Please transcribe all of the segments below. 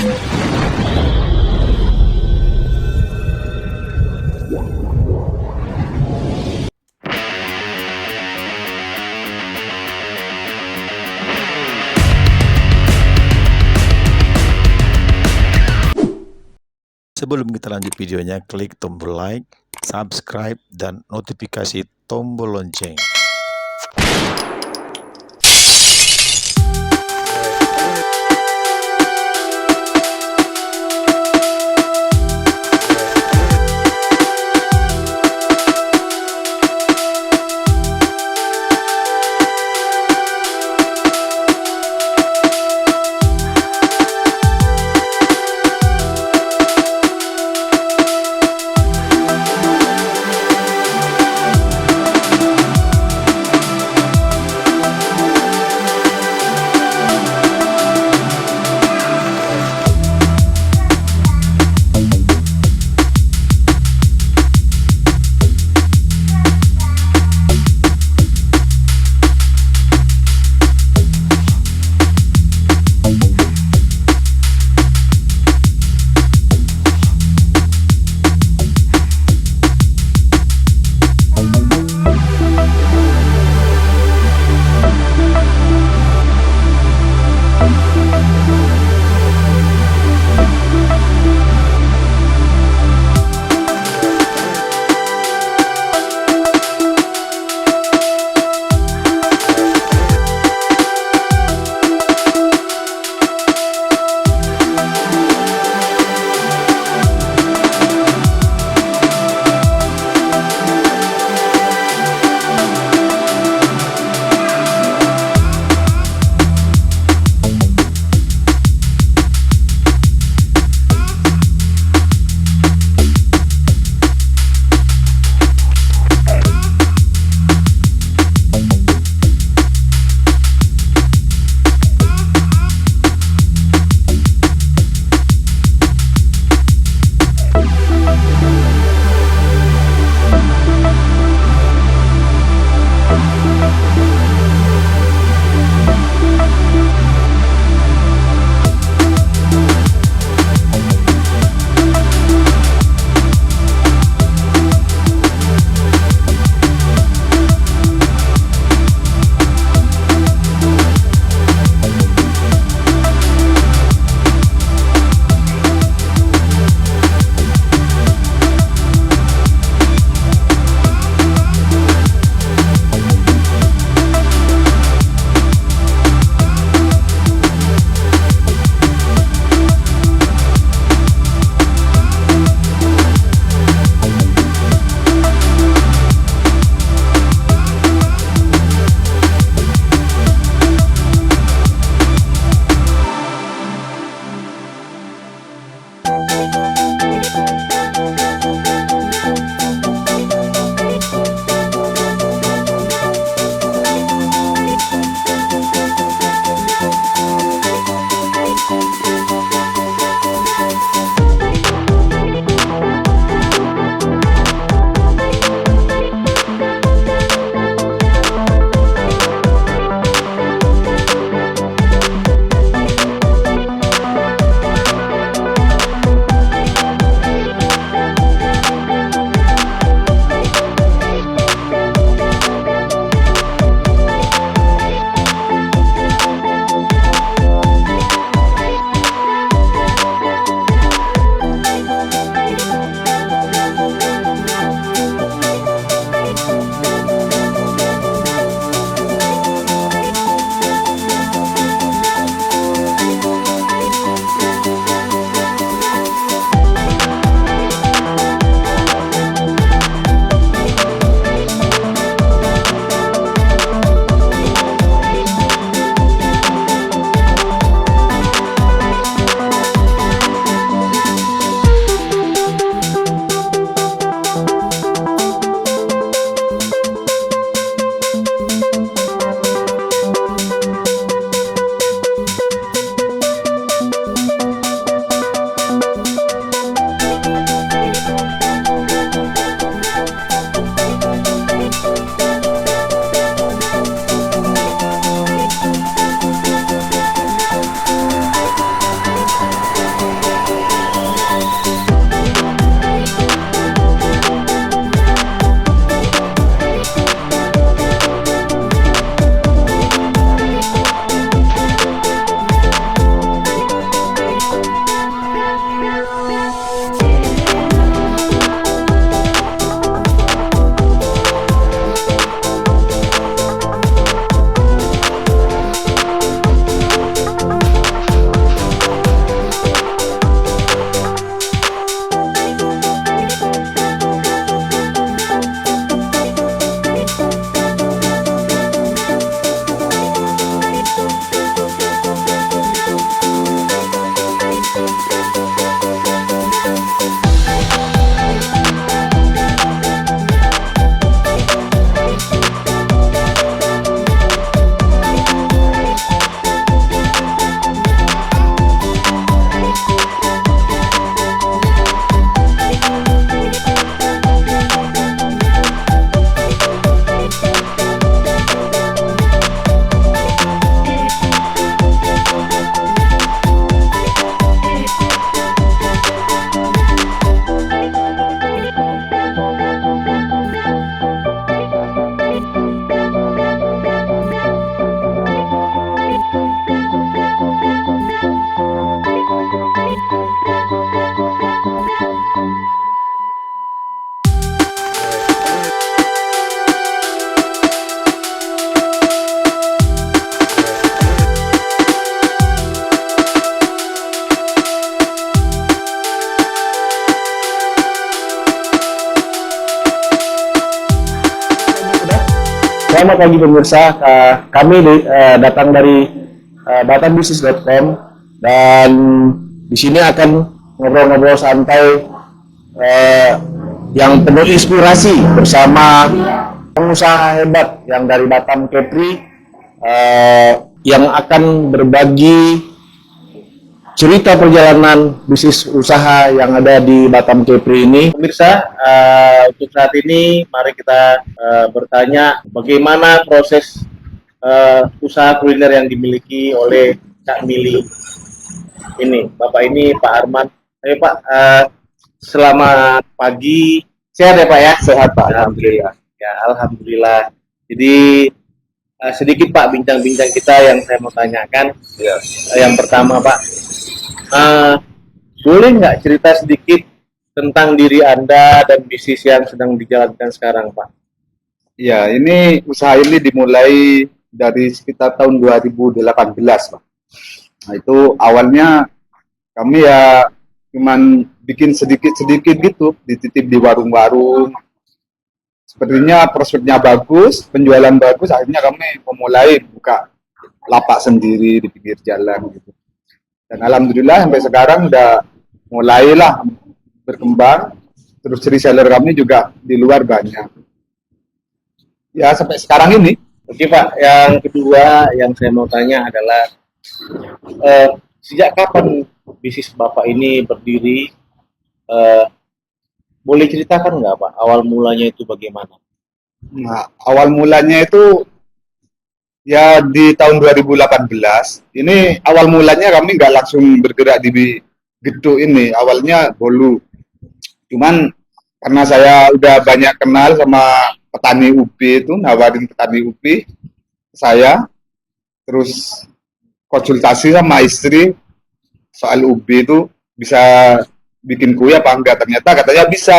Sebelum kita lanjut videonya, klik tombol like, subscribe, dan notifikasi tombol lonceng. Selamat pagi pemirsa, kami datang dari batambusiness.com dan di sini akan ngobrol-ngobrol santai yang penuh inspirasi bersama pengusaha hebat yang dari Batam Kepri yang akan berbagi cerita perjalanan bisnis usaha yang ada di Batam Kepri ini. Pemirsa, untuk saat ini mari kita bertanya bagaimana proses usaha kuliner yang dimiliki oleh Kak Mili ini. Bapak ini Pak Arman. Ayo Pak, selamat pagi. Sehat ya Pak ya? Sehat Pak, alhamdulillah. Ya, alhamdulillah. Jadi sedikit Pak bincang-bincang kita yang saya mau tanyakan. Ya. Yang pertama Pak, boleh nggak cerita sedikit tentang diri Anda dan bisnis yang sedang dijalankan sekarang, Pak? Ya, ini usaha ini dimulai dari sekitar tahun 2018, Pak. Nah, itu awalnya kami ya cuman bikin sedikit-sedikit gitu, dititip di warung-warung. Sepertinya prospeknya bagus, penjualan bagus, akhirnya kami memulai buka lapak sendiri di pinggir jalan gitu. Dan alhamdulillah sampai sekarang udah mulailah berkembang, terus reseller kami juga di luar banyak. Ya sampai sekarang ini. Oke Pak, yang kedua yang saya mau tanya adalah sejak kapan bisnis Bapak ini berdiri? Boleh ceritakan nggak Pak, awal mulanya itu bagaimana? Nah, awal mulanya itu ya di tahun 2018, ini awal mulanya kami nggak langsung bergerak di gedung ini, awalnya Bolu. Cuman karena saya udah banyak kenal sama petani ubi itu, nawarin petani ubi saya, terus konsultasi sama istri soal ubi itu bisa bikin kue apa enggak, ternyata katanya bisa.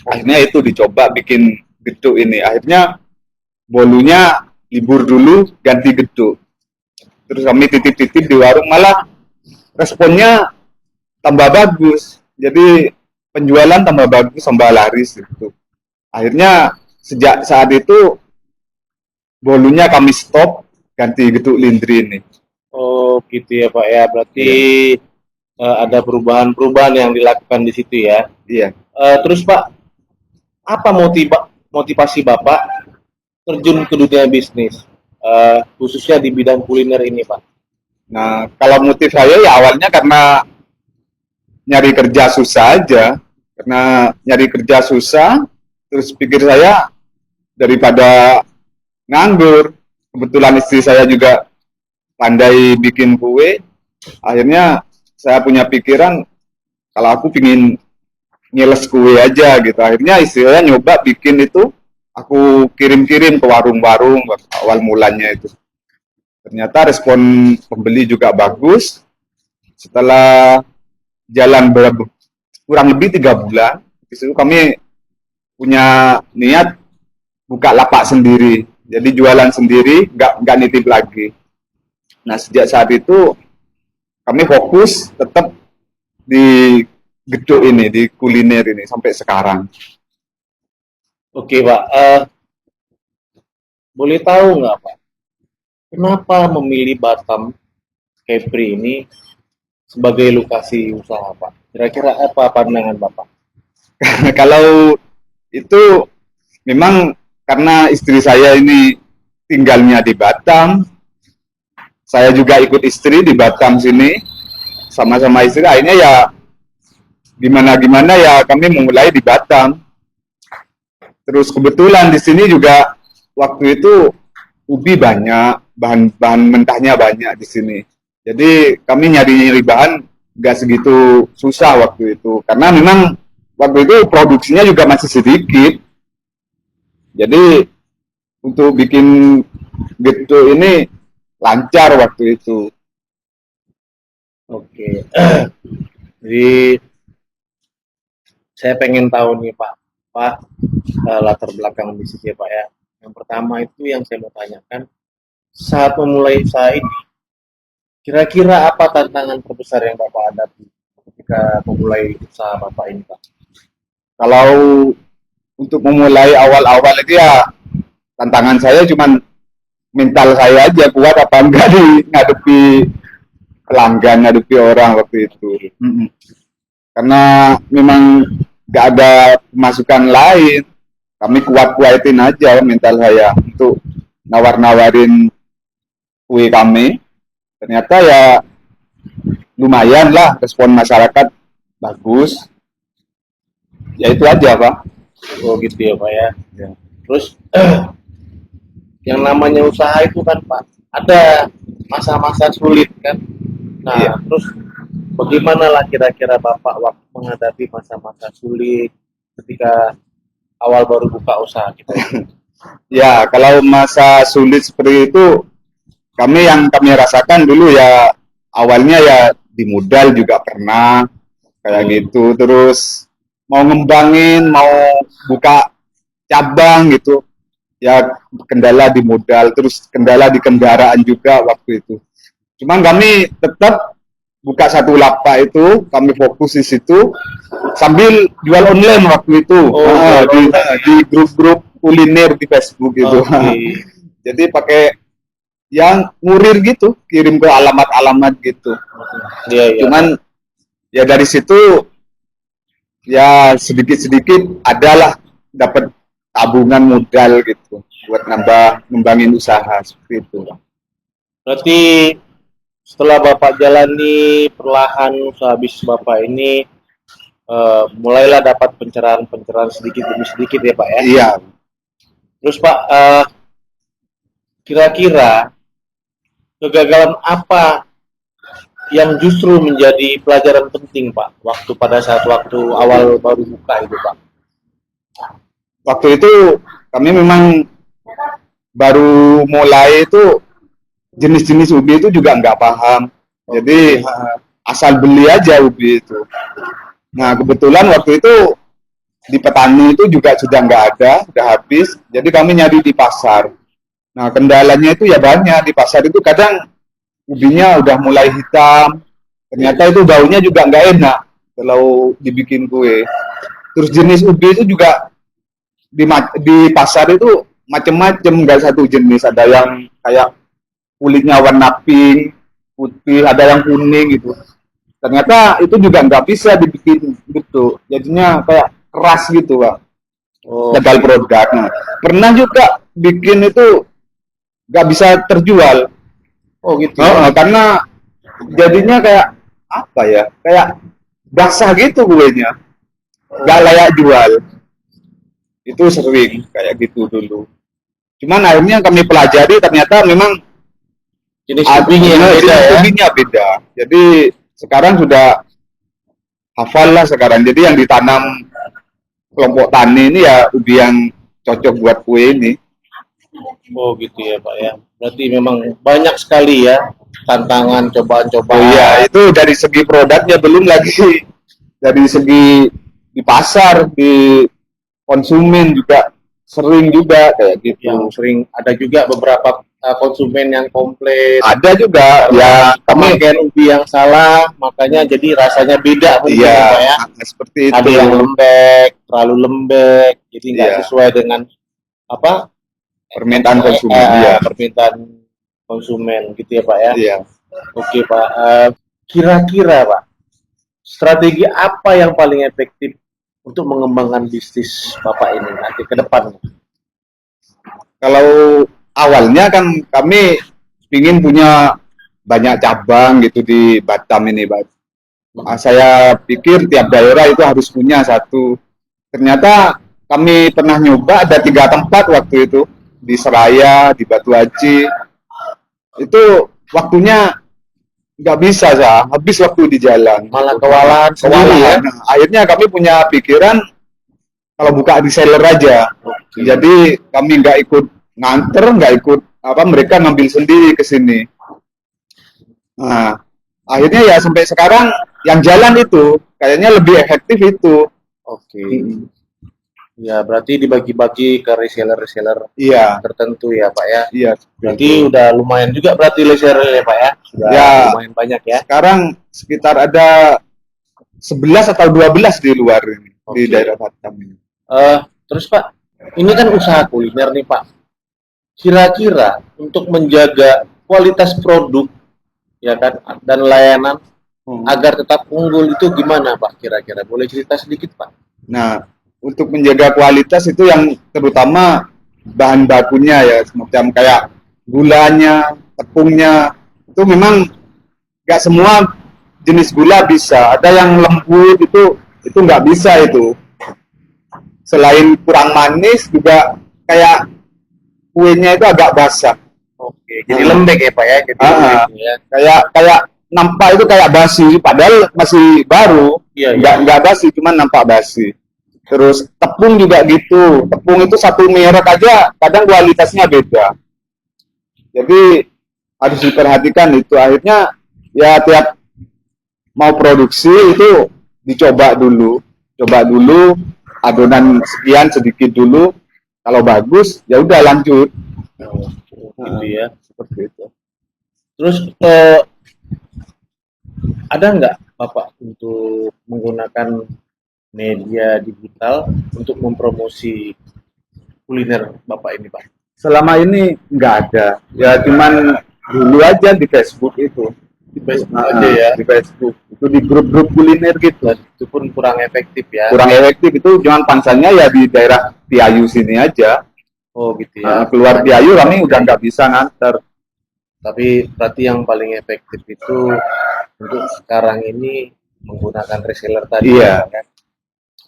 Akhirnya itu dicoba bikin gedung ini, akhirnya Bolunya libur dulu, ganti gedung. Terus kami titip-titip di warung, malah responnya tambah bagus. Jadi penjualan tambah bagus, tambah laris gitu. Akhirnya sejak saat itu Bolunya kami stop, ganti gedung Lindri ini. Oh gitu ya Pak ya, berarti ada perubahan-perubahan yang dilakukan di situ ya. Iya. Terus Pak, apa motivasi Bapak terjun ke dunia bisnis, khususnya di bidang kuliner ini, Pak? Nah, kalau motif saya ya awalnya karena nyari kerja susah aja. Karena nyari kerja susah, terus pikir saya daripada nganggur, kebetulan istri saya juga pandai bikin kue, akhirnya saya punya pikiran kalau aku pingin nyeles kue aja gitu. Akhirnya istri saya nyoba bikin itu, aku kirim-kirim ke warung-warung awal mulanya itu. Ternyata respon pembeli juga bagus. Setelah jalan kurang lebih 3 bulan, itu kami punya niat buka lapak sendiri. Jadi jualan sendiri, nggak nitip lagi. Nah sejak saat itu kami fokus tetap di gedung ini, di kuliner ini sampai sekarang. Oke Pak, boleh tahu nggak Pak, kenapa memilih Batam Kepri ini sebagai lokasi usaha Pak? Kira-kira apa pandangan Bapak? Kalau itu memang karena istri saya ini tinggalnya di Batam, saya juga ikut istri di Batam sini, sama-sama istri, akhirnya ya gimana-gimana ya kami memulai di Batam. Terus kebetulan di sini juga waktu itu ubi banyak, bahan mentahnya banyak di sini. Jadi kami nyari bahan nggak segitu susah waktu itu, karena memang waktu itu produksinya juga masih sedikit. Jadi untuk bikin gitu ini lancar waktu itu. Oke, jadi saya pengen tahu nih Pak, latar belakang bisnisnya Pak ya. Yang pertama itu yang saya mau tanyakan, saat memulai usaha ini, kira-kira apa tantangan terbesar yang Bapak hadapi ketika memulai usaha Bapak ini Pak? Kalau untuk memulai awal-awal itu ya tantangan saya cuman mental saya aja kuat apa enggak di ngadepi pelanggan, ngadepi orang waktu itu. Karena memang nggak ada pemasukan lain, kami kuat-kuatin aja mental saya untuk nawar-nawarin kue kami. Ternyata ya lumayan lah respon masyarakat bagus. Ya itu aja Pak. Oh gitu ya Pak ya. Terus yang namanya usaha itu kan Pak, ada masa-masa sulit kan. Nah, Iya. terus bagaimana lah kira-kira Bapak waktu menghadapi masa-masa sulit ketika awal baru buka usaha kita? Ya kalau masa sulit seperti itu, yang kami rasakan dulu ya awalnya ya di modal juga pernah kayak gitu. Terus mau ngembangin, mau buka cabang gitu, ya kendala di modal, terus kendala di kendaraan juga waktu itu. Cuman kami tetap buka satu lapak itu, kami fokus di situ sambil jual online waktu itu. Di grup-grup kuliner di Facebook itu. Jadi pakai yang ngurir gitu, kirim ke alamat-alamat gitu. Iya. Cuman ya dari situ ya sedikit-sedikit adalah dapat tabungan modal gitu buat ngembangin usaha seperti itu. Berarti setelah Bapak jalani perlahan usaha bisnis Bapak ini, mulailah dapat pencerahan-pencerahan sedikit demi sedikit ya Pak ya. Iya. Terus Pak, kira-kira kegagalan apa yang justru menjadi pelajaran penting Pak pada saat awal baru buka itu Pak? Waktu itu kami memang baru mulai itu jenis-jenis ubi itu juga nggak paham. Jadi asal beli aja ubi itu. Nah kebetulan waktu itu di petani itu juga sudah nggak ada, udah habis. Jadi kami nyari di pasar. Nah kendalanya itu ya banyak di pasar itu kadang ubinya udah mulai hitam. Ternyata itu baunya juga nggak enak kalau dibikin kue. Terus jenis ubi itu juga di pasar itu macam-macam, nggak satu jenis. Ada yang kayak kulitnya warna pink, putih, ada yang kuning gitu. Ternyata itu juga nggak bisa dibikin gitu, jadinya kayak keras gitu Pak. Gagal produk. Nah, pernah juga bikin itu nggak bisa terjual. Oh gitu. Karena jadinya kayak apa ya? Kayak basah gitu kuenya, nggak layak jual. Itu sering kayak gitu dulu. Cuman akhirnya kami pelajari ternyata memang Jenis ubinya beda. Jadi sekarang sudah hafal lah sekarang. Jadi yang ditanam kelompok tani ini ya ubi yang cocok buat kue ini. Oh gitu ya Pak ya. Berarti memang banyak sekali ya tantangan, cobaan-cobaan. Oh iya, itu dari segi produknya, belum lagi dari segi di pasar, di konsumen juga sering juga kayak gitu. Yang sering ada juga beberapa konsumen yang komplain. Ada juga ya kami Pemakaian ubi yang salah, makanya jadi rasanya beda mungkin iya, ya Pak ya. seperti itu. Ada yang lembek, terlalu lembek, jadi nggak Iya. sesuai dengan apa Permintaan konsumen. Iya. permintaan konsumen gitu ya Pak ya. Iya. Oke Pak, kira-kira Pak, strategi apa yang paling efektif untuk mengembangkan bisnis Bapak ini nanti ke depan? Kalau awalnya kan kami ingin punya banyak cabang gitu di Batam ini, Pak. Saya pikir tiap daerah itu harus punya satu. Ternyata kami pernah nyoba ada 3 tempat waktu itu, di Seraya, di Batu Haji. Itu waktunya nggak bisa, habis waktu di jalan. Malah kewalahan sendiri ya. Nah, akhirnya kami punya pikiran kalau buka reseller aja. Jadi kami nggak ikut nganter, nggak ikut mereka ngambil sendiri ke sini. Nah, akhirnya ya sampai sekarang yang jalan itu kayaknya lebih efektif itu. Oke. Ya berarti dibagi-bagi ke reseller-reseller Iya. tertentu ya Pak ya. Iya. Berarti udah lumayan juga berarti reseller ya Pak ya. Sudah Ya. lumayan banyak ya. Sekarang sekitar ada 11 atau 12 di luar ini, di Oke. daerah Batam ini. Terus Pak, ini kan usaha kuliner nih Pak. kira-kira untuk menjaga kualitas produk ya kan dan layanan agar tetap unggul itu gimana Pak kira-kira? Boleh cerita sedikit Pak? Nah, untuk menjaga kualitas itu yang terutama bahan bakunya ya, semacam kayak gulanya, tepungnya, itu memang nggak semua jenis gula bisa. Ada yang lembut itu nggak bisa itu. Selain kurang manis juga kayak kuenya itu agak basah. Oke, jadi lembek ya Pak ya? Jadi lembek ya. Kayak nampak itu kayak basi, padahal masih baru. Iya, Nggak basi, cuma nampak basi. Terus tepung juga gitu. Tepung itu satu merek aja kadang kualitasnya beda. Jadi harus diperhatikan itu. Akhirnya ya tiap mau produksi itu dicoba dulu. Coba dulu adonan sekian sedikit dulu. Kalau bagus ya udah lanjut. Gitu ya. Seperti itu. Terus ada nggak Bapak untuk menggunakan media digital untuk mempromosi kuliner Bapak ini Pak? Selama ini nggak ada. Ya cuman dulu aja di Facebook itu. Di Facebook aja ya. Di Facebook. Itu di grup-grup kuliner gitu. Dan itu pun kurang efektif ya. Kurang efektif itu cuman pansalnya ya di daerah Piayu sini aja. Oh gitu ya. Keluar Piayu kami udah nggak bisa nganter. Tapi berarti yang paling efektif itu untuk sekarang ini menggunakan reseller tadi. Iya. Kan?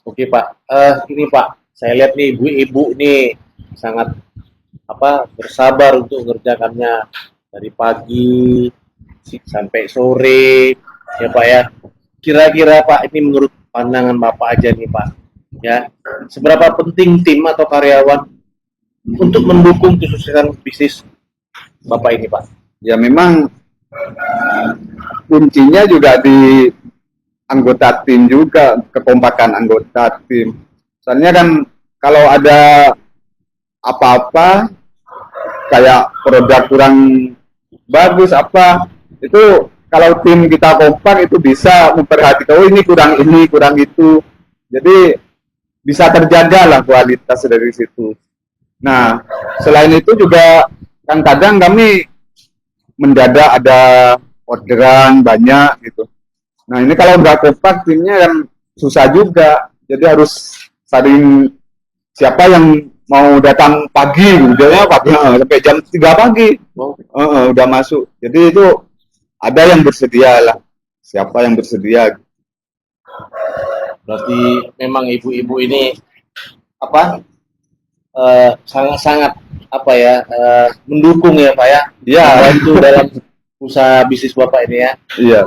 Oke Pak, ini Pak, saya lihat nih ibu-ibu nih sangat bersabar untuk mengerjakannya dari pagi sampai sore ya Pak ya. Kira-kira Pak ini menurut pandangan Bapak aja nih Pak ya, seberapa penting tim atau karyawan untuk mendukung kesuksesan bisnis Bapak ini Pak? Ya memang kuncinya juga di anggota tim juga, kekompakan anggota tim. Soalnya kan kalau ada apa-apa kayak produk kurang bagus itu kalau tim kita kompak itu bisa memperhatikan, oh ini kurang itu. Jadi bisa terjaga lah kualitas dari situ. Nah, selain itu juga kan kadang kami mendadak ada orderan banyak gitu. Nah ini kalau nggak kompak timnya kan susah juga. Jadi harus saling siapa yang mau datang pagi, udahnya pagi sampai jam 3 pagi. Udah masuk. Jadi itu ada yang bersedia lah. Siapa yang bersedia? Berarti memang ibu-ibu ini sangat-sangat mendukung ya Pak ya. Iya. Itu dalam usaha bisnis Bapak ini ya. Iya.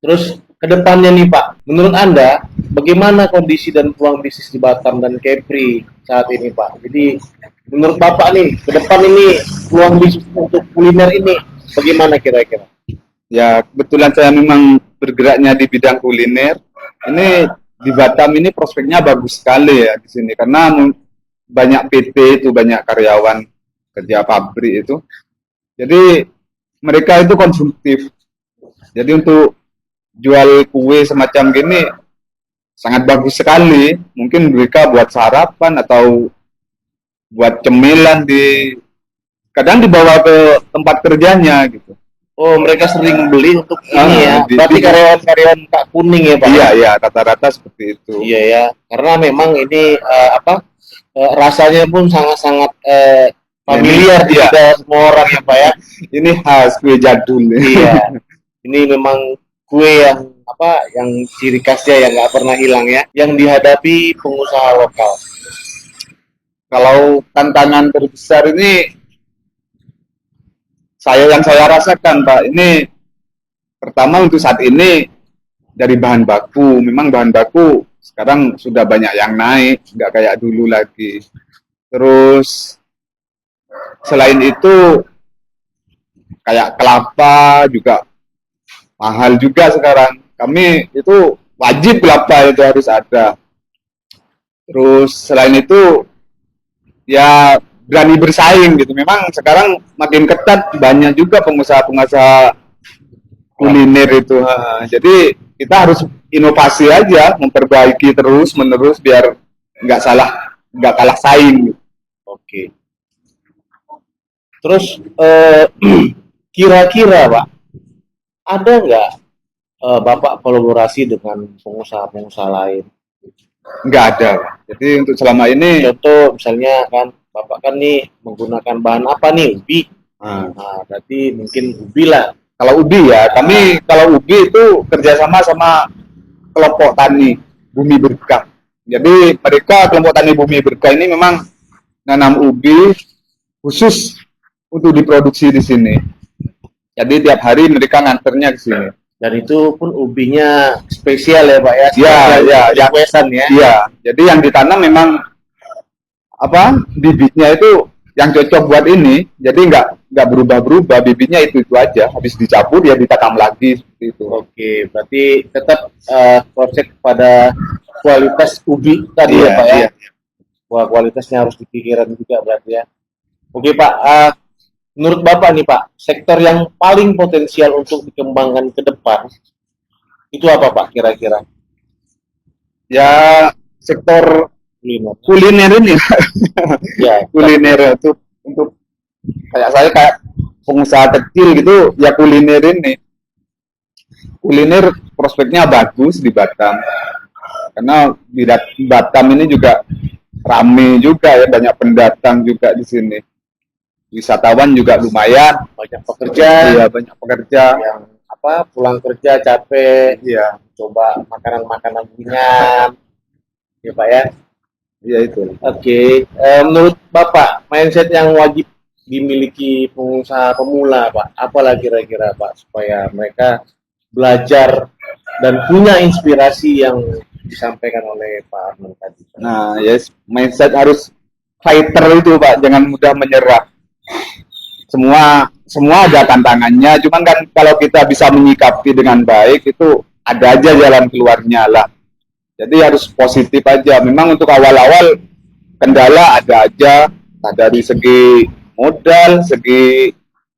Terus kedepannya nih Pak, menurut Anda bagaimana kondisi dan peluang bisnis di Batam dan Kepri saat ini Pak? Jadi menurut Bapak nih, ke depan ini peluang bisnis untuk kuliner ini bagaimana kira-kira? Ya kebetulan saya memang bergeraknya di bidang kuliner. Ini di Batam ini prospeknya bagus sekali ya di sini karena banyak PT itu, banyak karyawan kerja pabrik itu. Jadi mereka itu konsumtif. Jadi untuk jual kue semacam gini sangat bagus sekali. Mungkin mereka buat sarapan atau buat cemilan kadang dibawa ke tempat kerjanya gitu. Oh, mereka sering beli untuk ini ya. Berarti karyawan-karyawan Kak Kuning ya, Pak? Iya, rata-rata seperti itu. Iya ya, karena memang ini rasanya pun sangat-sangat familiar di semua orang ya, Pak ya. Ini khas kue jadul. Iya. Ini memang kue yang yang ciri khasnya yang nggak pernah hilang ya, yang dihadapi pengusaha lokal. Kalau tantangan terbesar ini yang saya rasakan Pak, ini pertama untuk saat ini dari bahan baku, memang bahan baku sekarang sudah banyak yang naik, nggak kayak dulu lagi. Terus selain itu kayak kelapa juga mahal juga sekarang. Kami itu wajib kelapa itu harus ada. Terus selain itu ya berani bersaing gitu. Memang sekarang makin ketat, banyak juga pengusaha-pengusaha kuliner itu. Jadi kita harus inovasi aja, memperbaiki terus menerus biar nggak kalah saing. Oke. Terus kira-kira Pak, ada nggak Bapak kolaborasi dengan pengusaha-pengusaha lain? Nggak ada, Pak. Jadi untuk selama ini, Contoh misalnya kan Bapak kan nih menggunakan bahan apa nih? Ubi. nah, Nah, berarti mungkin ubi lah. kalau ubi ya, kami kalau ubi itu kerjasama sama kelompok tani Bumi Berkah. Jadi mereka kelompok tani Bumi Berkah ini memang nanam ubi khusus untuk diproduksi di sini. Jadi tiap hari mereka nganternya ke sini. Dan itu pun ubinya spesial ya Pak ya? Iya, Spesial iya, ya. requestan ya? Iya, jadi yang ditanam memang apa bibitnya itu yang cocok buat ini. Jadi nggak berubah-berubah, bibitnya itu aja. Habis dicabut ya ditanam lagi seperti itu. Oke, berarti tetap proses pada kualitas ubi tadi Iya, ya Pak ya? iya. Wah, kualitasnya harus dipikirkan juga berarti ya. Oke Pak, menurut Bapak nih Pak, sektor yang paling potensial untuk dikembangkan ke depan, itu apa Pak kira-kira? Ya sektor Kuliner. kuliner ini, Ya, kuliner itu untuk kayak saya kayak pengusaha kecil gitu, ya kuliner ini. Kuliner prospeknya bagus di Batam. Karena di Batam ini juga rame juga ya, banyak pendatang juga di sini. Wisatawan juga lumayan. banyak pekerja Iya, banyak pekerja. yang apa pulang kerja capek, Iya, coba makanan-makanan ringan, ya Pak ya. iya itu. Oke, menurut Bapak, mindset yang wajib dimiliki pengusaha pemula, Pak, apalah kira-kira, Pak, supaya mereka belajar dan punya inspirasi yang disampaikan oleh Pak Arman tadi. Nah, yes, mindset harus fighter itu, Pak. Jangan mudah menyerah. Semua ada tantangannya, cuman kan kalau kita bisa menyikapi dengan baik itu ada aja jalan keluarnya lah. Jadi harus positif aja. Memang untuk awal-awal kendala ada aja, nah, dari segi modal, segi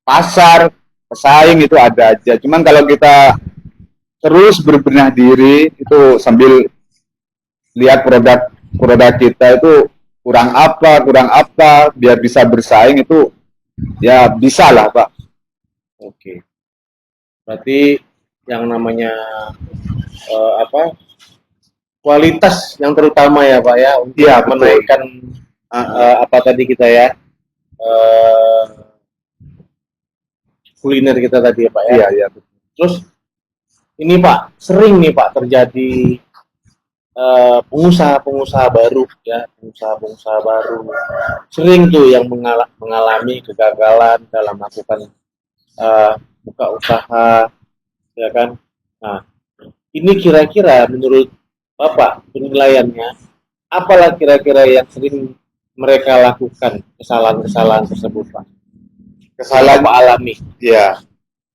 pasar, pesaing itu ada aja. Cuman kalau kita terus berbenah diri itu sambil lihat produk kita itu kurang apa, biar bisa bersaing itu ya bisa lah Pak. Oke, berarti yang namanya apa kualitas yang terutama ya Pak ya untuk Iya, betul. menaikkan apa tadi kita ya kuliner kita tadi ya Pak ya. Iya, iya. Terus ini Pak sering nih Pak terjadi pengusaha-pengusaha baru ya, pengusaha-pengusaha baru sering tuh yang mengalami kegagalan dalam melakukan buka usaha, ya kan? Nah, ini kira-kira menurut Bapak penilaiannya, apalah kira-kira yang sering mereka lakukan kesalahan-kesalahan tersebut, Pak? Kesalahan Pak alami. Ya,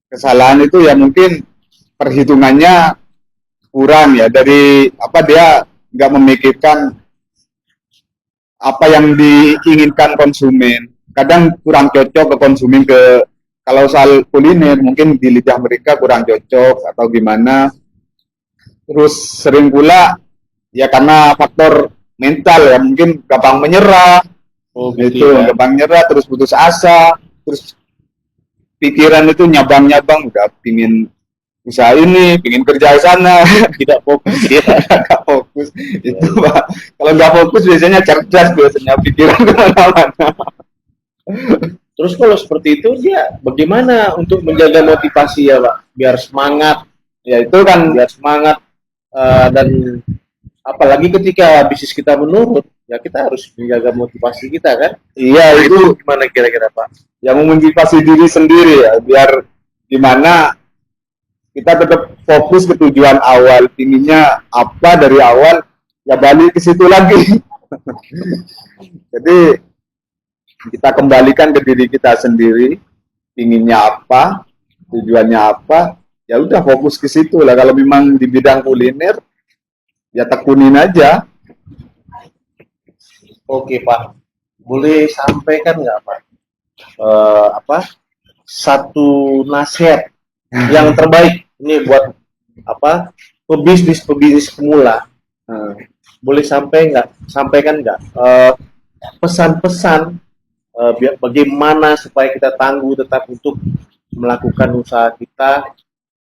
kesalahan itu ya mungkin perhitungannya kurang ya, dari apa dia nggak memikirkan apa yang diinginkan konsumen. Kadang kurang cocok ke konsumen, ke kalau soal kuliner mungkin di lidah mereka kurang cocok atau gimana. Terus sering pula ya karena faktor mental ya, mungkin gampang menyerah. Oh, Itu gitu ya. gampang nyerah, terus putus asa, terus pikiran itu nyabang-nyabang, udah pingin usaha ini, pingin kerja di sana, Tidak fokus ya. nggak fokus. Itu Pak, kalau nggak fokus biasanya cerdas, biasanya pikiran kemana-mana. Terus kalau seperti itu dia bagaimana untuk menjaga motivasi ya Pak? Biar semangat, Ya itu kan biar semangat dan apalagi ketika bisnis kita menurun, ya kita harus menjaga motivasi kita kan? iya Nah, itu itu gimana kira-kira Pak? yang memotivasi diri sendiri ya, biar gimana kita tetap fokus ke tujuan awal, pinginnya apa dari awal, ya balik ke situ lagi. Jadi kita kembalikan ke diri kita sendiri, pinginnya apa, tujuannya apa, ya udah fokus ke situ lah. Kalau memang di bidang kuliner, ya tekunin aja. Oke Pak, boleh sampaikan nggak Pak? Apa satu nasihat yang terbaik ini buat apa pebisnis pemula? Boleh sampaikan nggak pesan-pesan bagaimana supaya kita tangguh tetap untuk melakukan usaha kita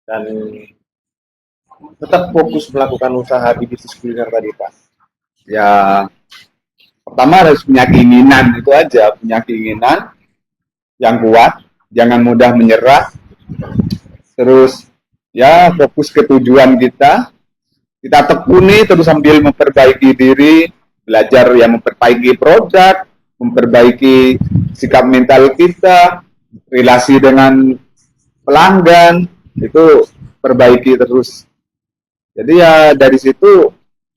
dan tetap fokus melakukan usaha di bisnis kuliner tadi, Pak. Ya, pertama harus punya keinginan, itu aja, punya keinginan yang kuat, jangan mudah menyerah. Terus ya fokus ke tujuan kita tekuni terus sambil memperbaiki diri, belajar ya memperbaiki produk, memperbaiki sikap mental kita, relasi dengan pelanggan, itu perbaiki terus. Jadi ya dari situ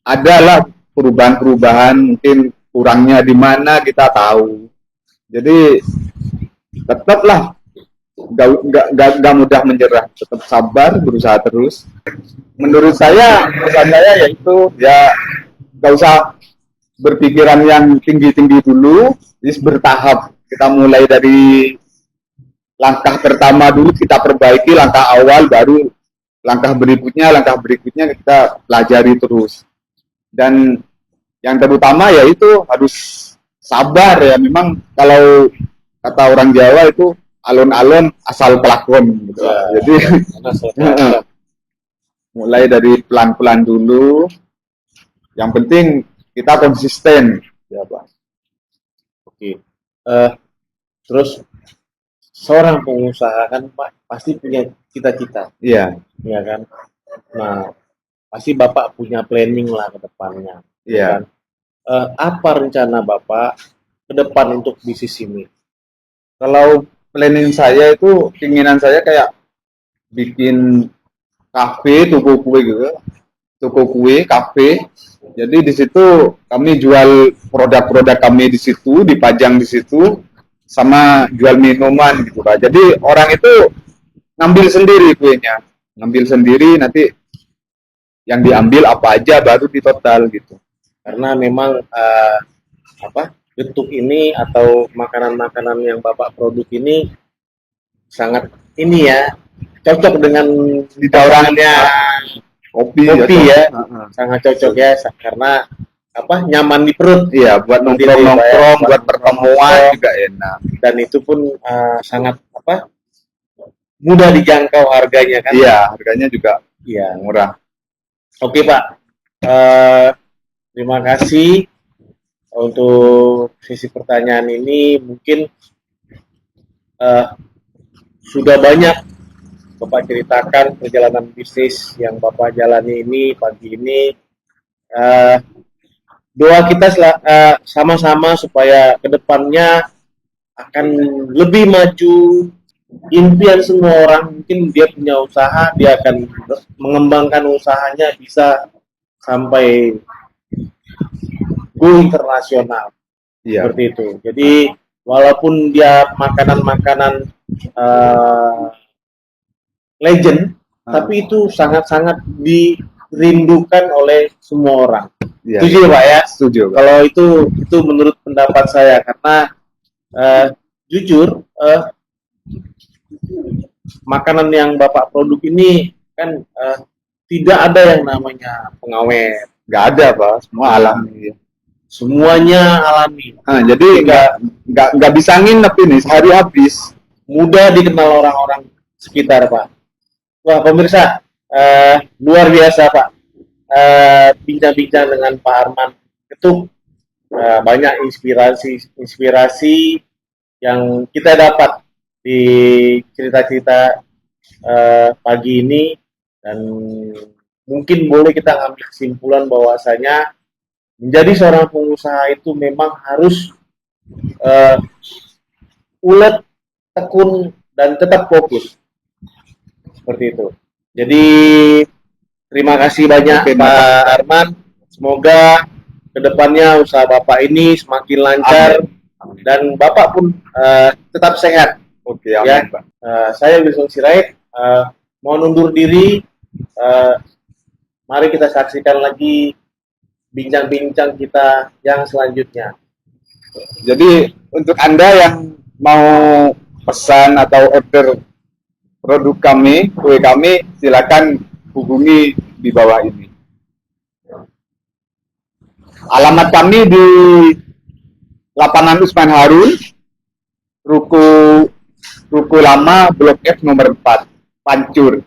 adalah perubahan-perubahan, mungkin kurangnya di mana kita tahu. Jadi tetaplah nggak mudah menyerah, tetap sabar, berusaha terus. Menurut saya, pesan saya yaitu ya nggak usah berpikiran yang tinggi-tinggi dulu, just bertahap. Kita mulai dari langkah pertama dulu, kita perbaiki langkah awal, baru langkah berikutnya kita pelajari terus. Dan yang terutama yaitu harus sabar ya. Memang kalau kata orang Jawa itu alon-alon asal pelakon gitu. Ya, jadi mulai dari pelan-pelan dulu. Yang penting kita konsisten ya, Pak. Oke. Terus seorang pengusaha kan Pak pasti punya cita-cita, Iya, ya kan? Nah, pasti Bapak punya planning lah ke depannya. iya. Kan? Apa rencana Bapak ke depan untuk bisnis ini? Kalau planning saya itu, keinginan saya kayak bikin kafe, toko kue gitu. Toko kue, kafe. Jadi di situ kami jual produk-produk kami di situ, dipajang di situ, sama jual minuman gitu Pak. Jadi orang itu ngambil sendiri kuenya, ngambil sendiri, nanti yang diambil apa aja baru ditotal gitu. Karena memang bentuk ini atau makanan-makanan yang Bapak produk ini sangat ini ya cocok dengan orangnya Kopi ya, Heeh. sangat cocok ya karena nyaman di perut. Iya, buat Seperti itu, nongkrong-nongkrong, Pak, buat pertemuan juga enak. dan itu pun sangat mudah dijangkau harganya kan. Iya, harganya juga Iya. murah. Oke Pak, terima kasih untuk sesi pertanyaan ini. Mungkin sudah banyak Bapak ceritakan perjalanan bisnis yang Bapak jalani ini pagi ini. Doa kita sama-sama supaya kedepannya akan lebih maju. Impian semua orang, mungkin dia punya usaha, dia akan mengembangkan usahanya bisa sampai go internasional. Iya. Seperti itu. Jadi walaupun dia makanan-makanan legend, tapi itu sangat-sangat dirindukan oleh semua orang. Iya. Setuju Pak ya? Setuju, Pak. Kalau itu menurut pendapat saya karena jujur makanan yang Bapak produk ini kan tidak ada yang namanya pengawet. Nggak ada, Pak. Semua alami. Semuanya alami. Nah, jadi nggak bisa nginep ini sehari habis. Mudah dikenal orang-orang sekitar, Pak. Wah, pemirsa, luar biasa, Pak. Bincang-bincang dengan Pak Arman itu banyak inspirasi yang kita dapat di cerita-cerita pagi ini, dan mungkin boleh kita ngambil kesimpulan bahwasanya menjadi seorang pengusaha itu memang harus ulet, tekun, dan tetap fokus. Seperti itu. Jadi terima kasih banyak Pak Arman. Semoga kedepannya usaha Bapak ini semakin lancar. Amin. Dan Bapak pun tetap sehat. Oke, amin, Ya. Pak. Saya Wilson Sirait mohon undur diri. Mari kita saksikan lagi bincang-bincang kita yang selanjutnya. Jadi untuk Anda yang mau pesan atau order produk kami, kue kami, silakan hubungi di bawah ini. Alamat kami di Lapangan Usman Harun, Ruko Lama, Blok F nomor 4, Pancur,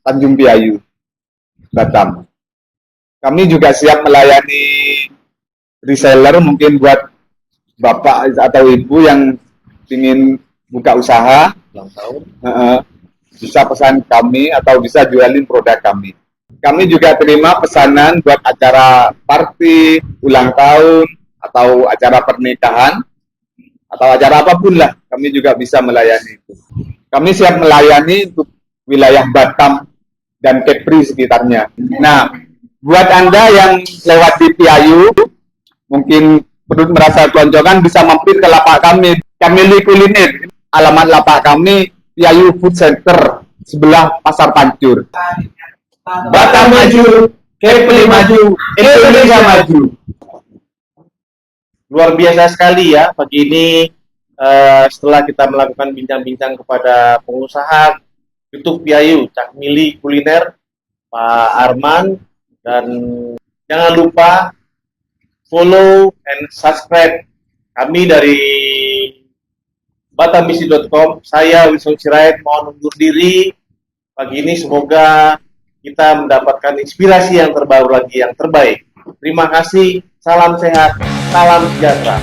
Tanjung Piayu, Batam. Kami juga siap melayani reseller, mungkin buat bapak atau ibu yang ingin buka usaha, ulang tahun. bisa pesan kami atau bisa jualin produk kami. Kami juga terima pesanan buat acara party, ulang tahun, atau acara pernikahan, atau acara apapun lah, kami juga bisa melayani itu. Kami siap melayani untuk wilayah Batam dan Kepri sekitarnya. Nah, buat Anda yang lewat di Piayu, mungkin perut merasa keloncongan, bisa mampir ke lapak kami, Kamili Kuliner. Alamat lapak kami, Piayu Food Center, sebelah Pasar Pancur. Batam maju, Kepri maju, Indonesia maju. Luar biasa sekali ya pagi ini, setelah kita melakukan bincang-bincang kepada pengusaha YouTube Piayu, Cak Mili Kuliner, Pak Arman, dan jangan lupa follow and subscribe kami dari batamisi.com. Saya Wilson Sirait mohon undur diri pagi ini, semoga kita mendapatkan inspirasi yang terbaru lagi, yang terbaik. Terima kasih, salam sehat, salam sejahtera.